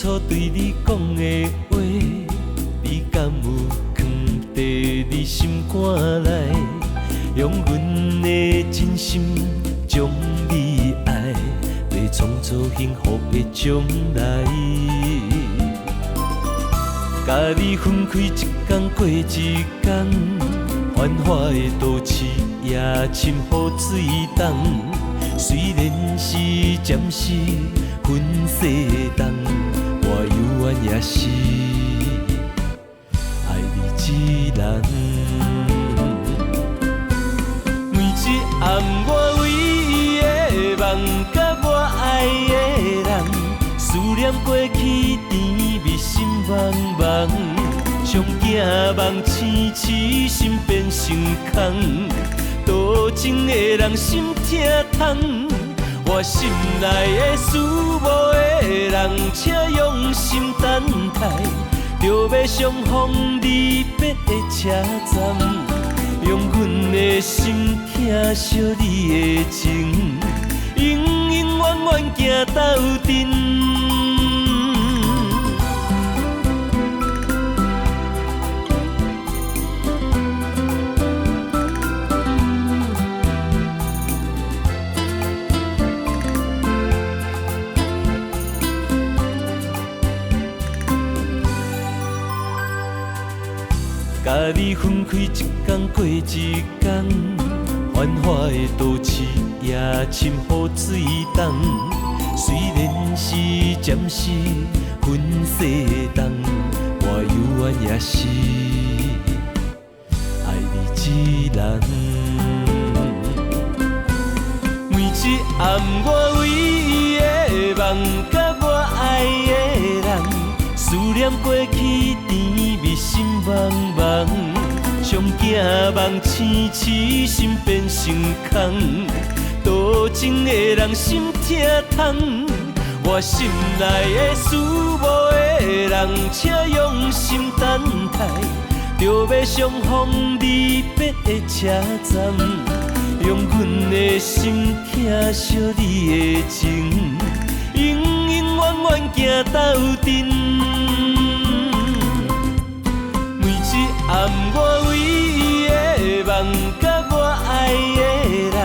初对你讲的话，你敢有藏在你心肝内？用阮的真心将你爱，来创造幸福的将来。甲你分开一天过一天，繁华的都市也深雨水重。虽然是暂时分世东，我犹原也是爱你一人。每一暗我为伊的梦，甲我爱的人，思念过去甜蜜心茫茫，上惊梦醒醒，心变成空。多情的人心痛痛，我心内的思慕的人，请用心等待，就要相逢离别的车站，用阮的心疼惜你的情，永永远远行到阵。甲你分开一天过一天，繁华的都市也深雨水重。虽然是暂时分世东，我犹原也是爱你一人。每一暗我为伊的梦，甲我爱的人，思念过去甜蜜心茫茫，上惊梦醒醒，心变成空。多情的人心痛痛，我心内的思慕的人，请用心等待，就要相逢离别的车站，用阮的心疼惜你的情，永永远远行到阵。暗我为伊的梦，甲我爱的人，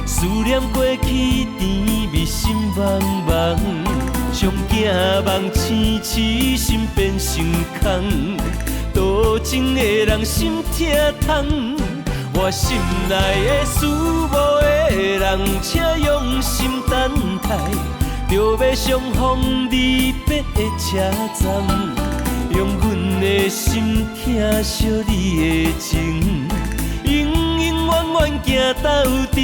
思念过去甜蜜心茫茫，上惊梦醒醒，心变成空。多情的人心痛痛，我心内的思慕的人，请用心等待，就要相逢离别的车站。用阮的心疼惜你的情，永永远远行到阵。